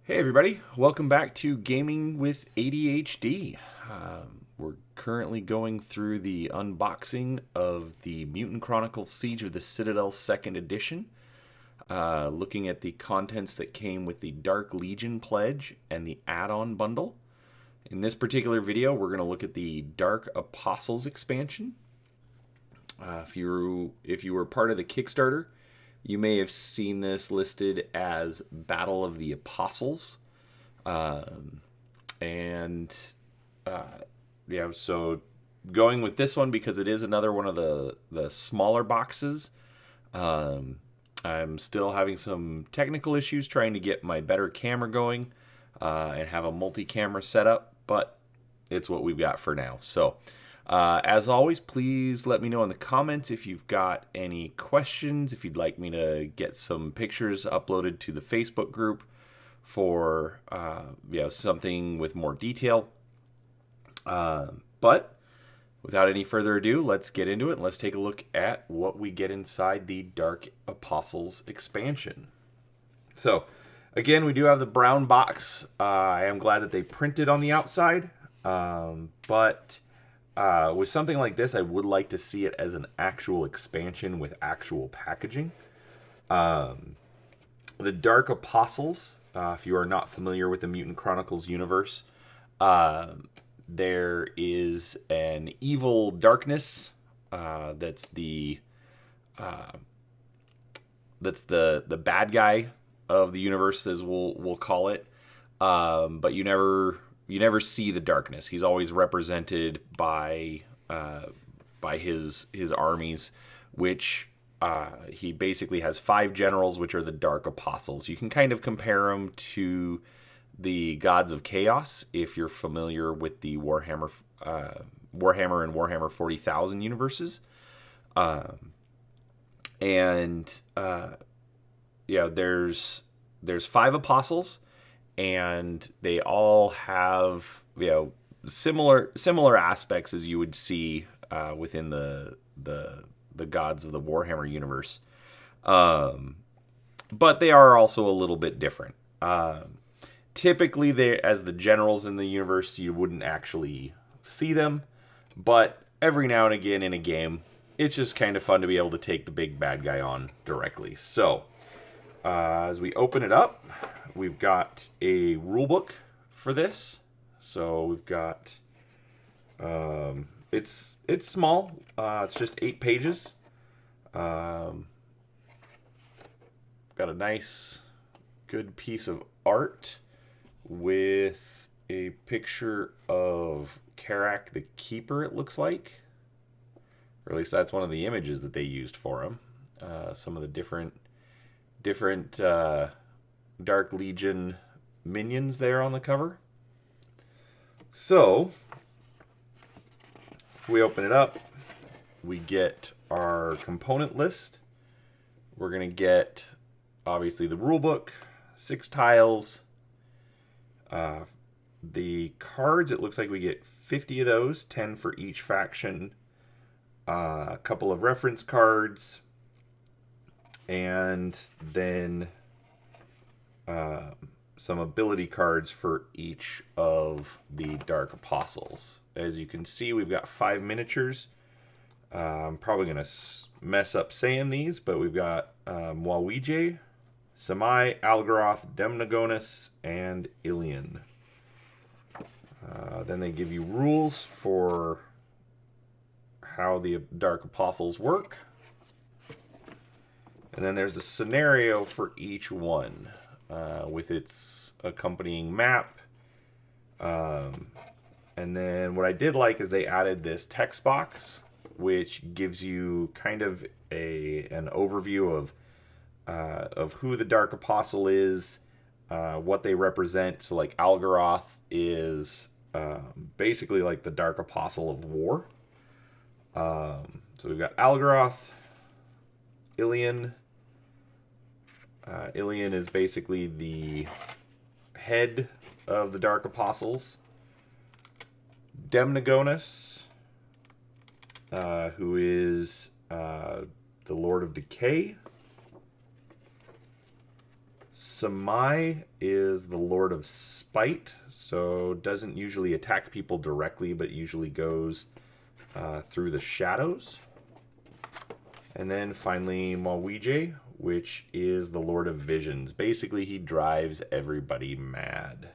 Hey everybody, welcome back to Gaming with ADHD. We're currently going through the unboxing of the Mutant Chronicles Siege of the Citadel 2nd Edition, looking at the contents that came with the Dark Legion pledge and the add-on bundle. In this particular video, we're going to look at the Dark Apostles expansion. If you were part of the Kickstarter, you may have seen this listed as Battle of the Apostles. So going with this one because it is another one of the smaller boxes. I'm still having some technical issues trying to get my better camera going and have a multi-camera setup, but it's what we've got for now. So as always, please let me know in the comments if you've got any questions, if you'd like me to get some pictures uploaded to the Facebook group for something with more detail. But without any further ado, let's get into it and let's take a look at what we get inside the Dark Apostles expansion. So again, we do have the brown box. I am glad that they printed on the outside, but with something like this, I would like to see it as an actual expansion with actual packaging. The Dark Apostles, if you are not familiar with the Mutant Chronicles universe, there is an evil darkness that's the bad guy of the universe, as we'll call it. But you never see the darkness. He's always represented by his armies, which he basically has 5 generals, which are the Dark Apostles. You can kind of compare them to the Gods of Chaos if you're familiar with the Warhammer and Warhammer 40,000 universes. There's 5 apostles. And they all have, similar aspects as you would see within the gods of the Warhammer universe. But they are also a little bit different. Typically, as the generals in the universe, you wouldn't actually see them. But every now and again in a game, it's just kind of fun to be able to take the big bad guy on directly. So, as we open it up, we've got a rulebook for this. So we've got, it's small. It's just 8 pages. Got a nice, good piece of art with a picture of Karak the Keeper, it looks like. Or at least that's one of the images that they used for him. Some of the different Dark Legion minions there on the cover. So, if we open it up, we get our component list. We're going to get, obviously, the rulebook, 6 tiles. The cards, it looks like we get 50 of those, 10 for each faction. A couple of reference cards. And then some ability cards for each of the Dark Apostles. As you can see, we've got 5 miniatures. I'm probably going to mess up saying these, but we've got Mwawije, Samai, Algaroth, Demnagonus, and Ilian. Then they give you rules for how the Dark Apostles work. And then there's a scenario for each one with its accompanying map. And then what I did like is they added this text box, which gives you kind of an overview of who the Dark Apostle is, what they represent. So like Algaroth is basically like the Dark Apostle of War. So we've got Algaroth, Ilian. Ilian is basically the head of the Dark Apostles. Demnagonus, who is the Lord of Decay. Seige is the Lord of Spite, so doesn't usually attack people directly, but usually goes through the shadows. And then finally Seige, which is the Lord of Visions. Basically, he drives everybody mad.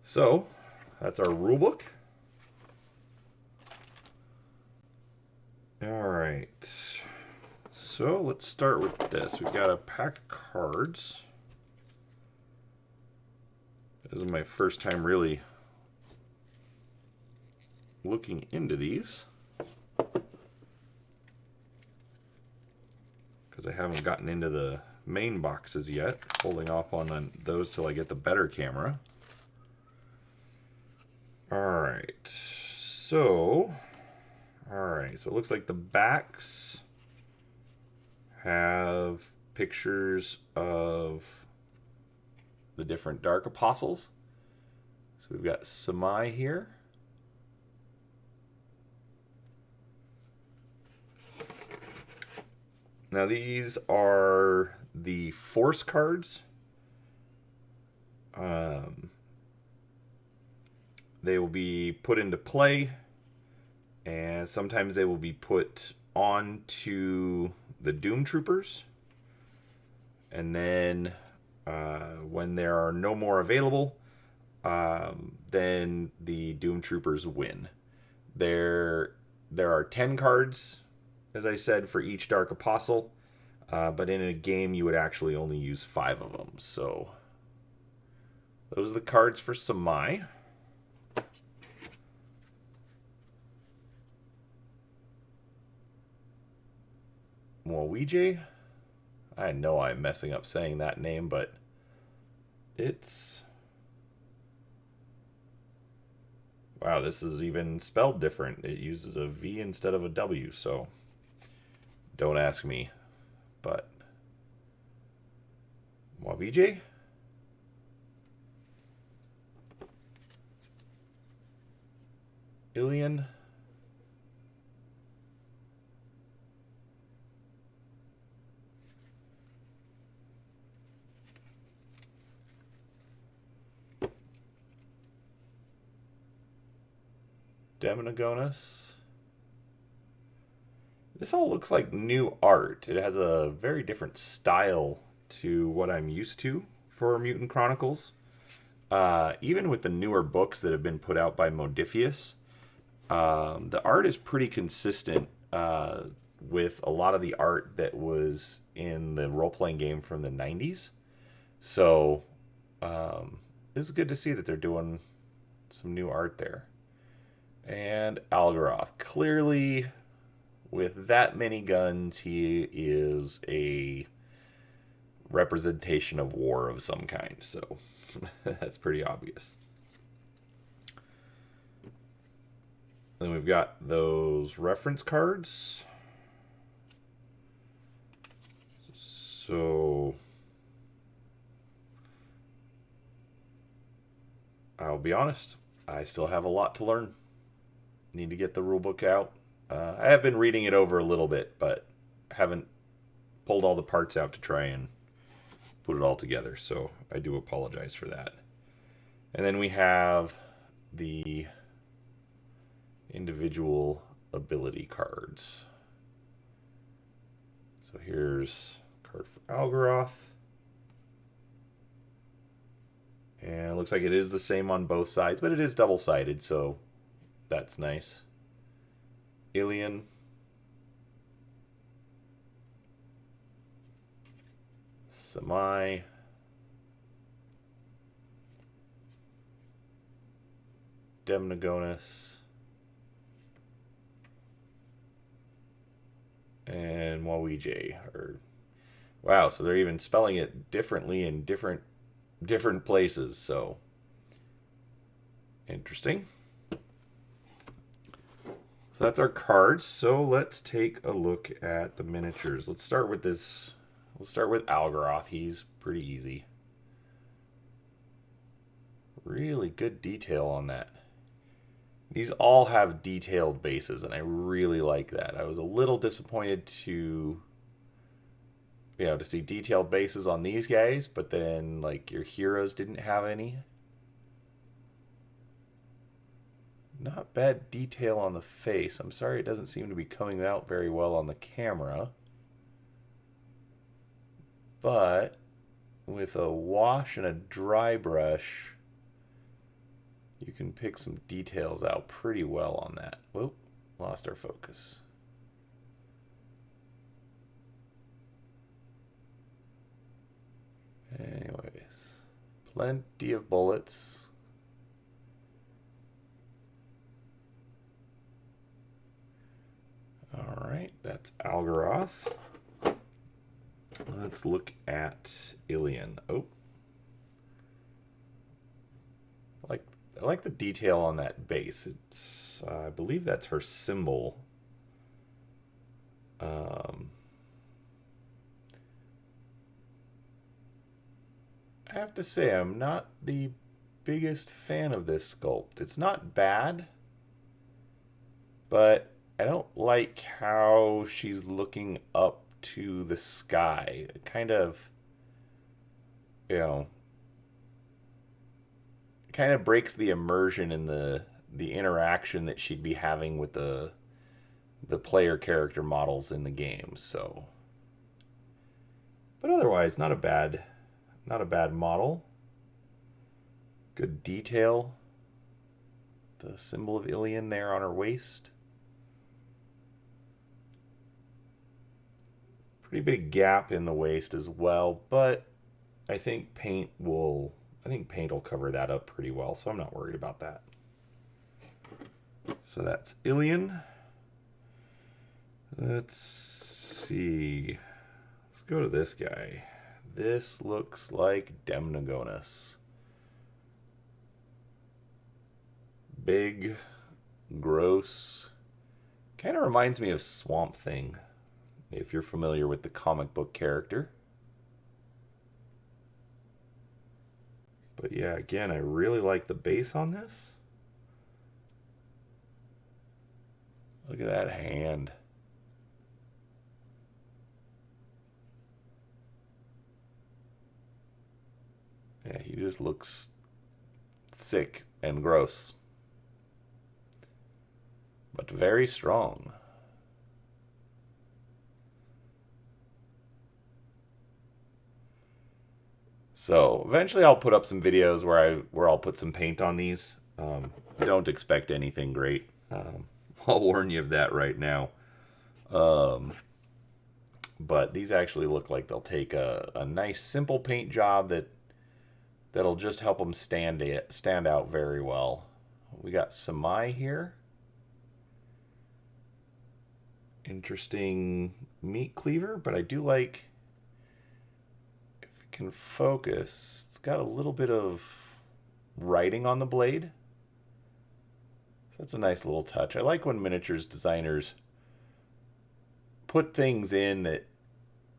So, that's our rulebook. Alright. So, let's start with this. We've got a pack of cards. This is my first time really looking into these, because I haven't gotten into the main boxes yet. Holding off on those till I get the better camera. Alright, so it looks like the backs have pictures of the different Dark Apostles. So we've got Seige here. Now these are the Force cards. They will be put into play, and sometimes they will be put onto the Doom Troopers. And then when there are no more available, then the Doom Troopers win. There are 10 cards, as I said, for each Dark Apostle, but in a game you would actually only use 5 of them. So those are the cards for Seige. Seige. I know I'm messing up saying that name, but it's... Wow, this is even spelled different. It uses a V instead of a W, so don't ask me. But Seige? Ilian? Demonogonus. This all looks like new art. It has a very different style to what I'm used to for Mutant Chronicles. Even with the newer books that have been put out by Modiphius, the art is pretty consistent with a lot of the art that was in the role-playing game from the 90s. So it's good to see that they're doing some new art there. And Algaroth. Clearly, with that many guns, he is a representation of war of some kind. So that's pretty obvious. Then we've got those reference cards. So I'll be honest, I still have a lot to learn. Need to get the rulebook out. I have been reading it over a little bit, but haven't pulled all the parts out to try and put it all together, so I do apologize for that. And then we have the individual ability cards. So here's a card for Algaroth. And it looks like it is the same on both sides, but it is double-sided, so that's nice. Ilian. Seige. Demonogonus. And Seige. Wow, so they're even spelling it differently in different places, so interesting. So that's our cards. So let's take a look at the miniatures. Let's start with this. Let's start with Algaroth. He's pretty easy. Really good detail on that. These all have detailed bases, and I really like that. I was a little disappointed to to see detailed bases on these guys, but then like your heroes didn't have any. Not bad detail on the face. I'm sorry it doesn't seem to be coming out very well on the camera. But with a wash and a dry brush, you can pick some details out pretty well on that. Whoop, lost our focus. Anyways, plenty of bullets. All right, that's Algaroth. Let's look at Ilian. Oh, I like the detail on that base. It's I believe that's her symbol. I have to say I'm not the biggest fan of this sculpt. It's not bad, but I don't like how she's looking up to the sky. It kind of, kind of breaks the immersion in the interaction that she'd be having with the player character models in the game. So, but otherwise, not a bad model. Good detail. The symbol of Ilian there on her waist. Pretty big gap in the waist as well, but I think paint will cover that up pretty well, so I'm not worried about that. So that's Ilian. Let's see. Let's go to this guy. This looks like Demnogonus. Big, gross. Kind of reminds me of Swamp Thing, if you're familiar with the comic book character. But yeah, again, I really like the base on this. Look at that hand. Yeah, he just looks sick and gross, but very strong. So eventually I'll put up some videos where I'll put some paint on these. Don't expect anything great. I'll warn you of that right now. But these actually look like they'll take a nice simple paint job that'll just help them stand out very well. We got Seige here. Interesting meat cleaver, but I do like, if it can focus, it's got a little bit of writing on the blade. So that's a nice little touch. I like when miniatures designers put things in that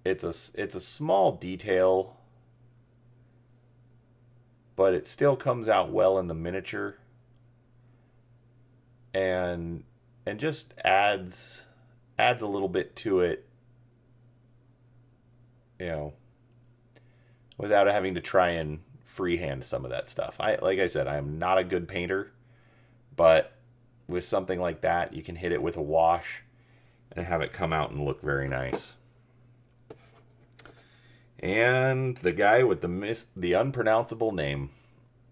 it's a small detail, but it still comes out well in the miniature, and just adds a little bit to it, without having to try and freehand some of that stuff. Like I said, I am not a good painter, but with something like that, you can hit it with a wash and have it come out and look very nice. And the guy with the unpronounceable name,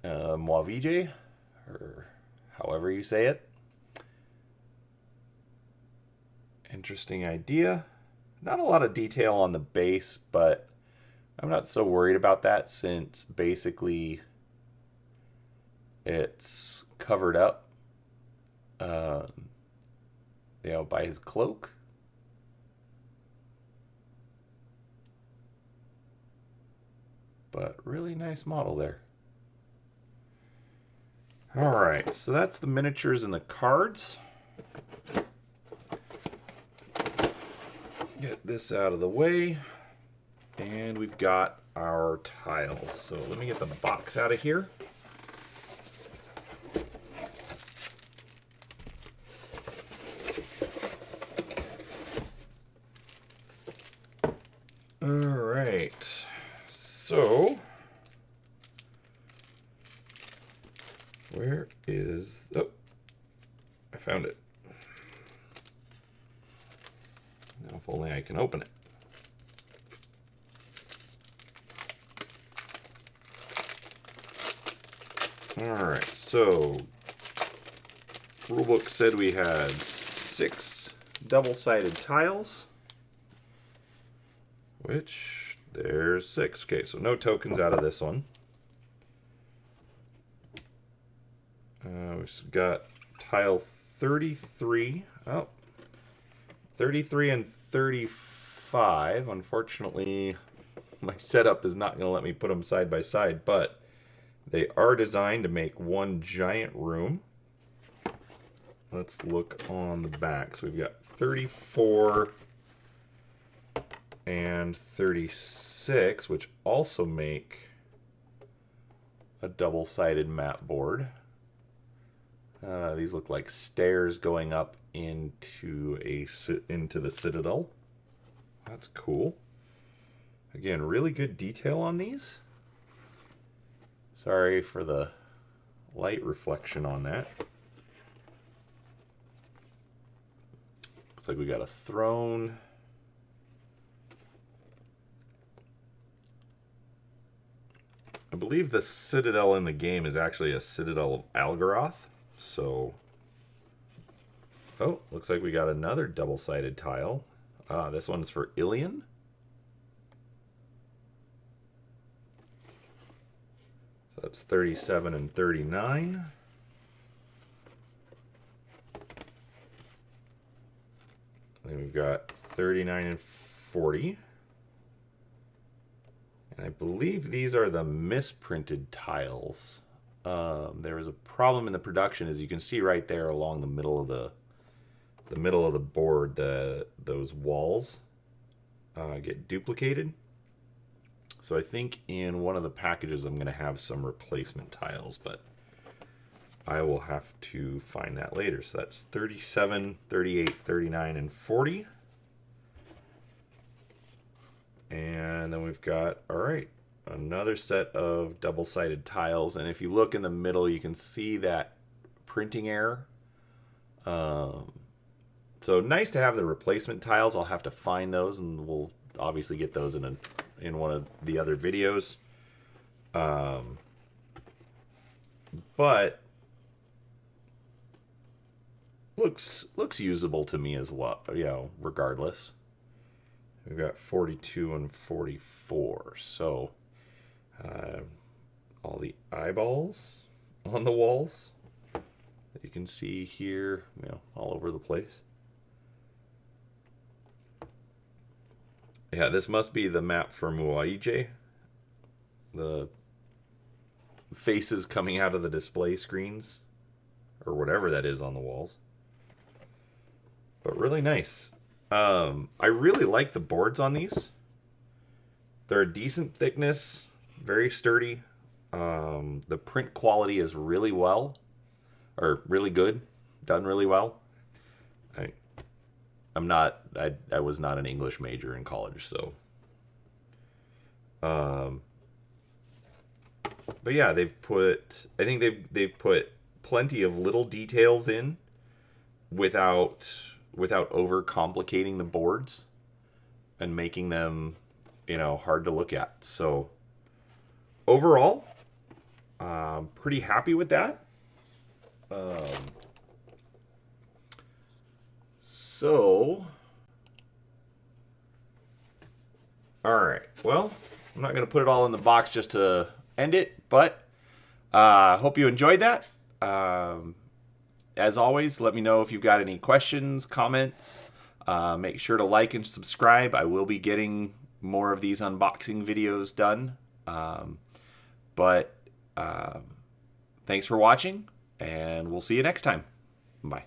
Moavige, or however you say it. Interesting idea. Not a lot of detail on the base, but I'm not so worried about that, since basically it's covered up, by his cloak. But really nice model there. All right, so that's the miniatures and the cards. Get this out of the way, and we've got our tiles. So let me get the box out of here. Alright, so where is, oh, I found it. Now if only I can open it. Alright, so Rulebook said we had 6 double-sided tiles, which there's 6. Okay, so no tokens out of this one. We've got tile 33. Oh, 33 and 35. Unfortunately, my setup is not going to let me put them side by side, but they are designed to make one giant room. Let's look on the back. So we've got 34 and 36, which also make a double-sided map board. These look like stairs going up into the Citadel. That's cool. Again, really good detail on these. Sorry for the light reflection on that. Looks like we got a throne. I believe the Citadel in the game is actually a Citadel of Algaroth. So, oh, looks like we got another double-sided tile. This one's for Ilion. So that's 37 and 39. Then we've got 39 and 40. And I believe these are the misprinted tiles. There was a problem in the production, as you can see right there along the middle of the board. Those walls get duplicated. So I think in one of the packages I'm going to have some replacement tiles, but I will have to find that later. So that's 37, 38, 39, and 40. And then we've got, all right, another set of double-sided tiles. And if you look in the middle, you can see that printing error. So nice to have the replacement tiles. I'll have to find those, and we'll obviously get those in one of the other videos. But looks usable to me as well, you know, regardless. We've got 42 and 44. So all the eyeballs on the walls that you can see here, you know, all over the place. Yeah, this must be the map for Muaije. The faces coming out of the display screens, or whatever that is on the walls. But really nice. I really like the boards on these. They're a decent thickness, very sturdy. The print quality is really good, done really well. I was not an English major in college, so. But yeah, I think they've put plenty of little details in without over complicating the boards and making them, you know, hard to look at. So overall, pretty happy with that. All right. Well, I'm not going to put it all in the box just to end it, but hope you enjoyed that. As always, let me know if you've got any questions, comments. Make sure to like and subscribe. I will be getting more of these unboxing videos done. Thanks for watching, and we'll see you next time. Bye.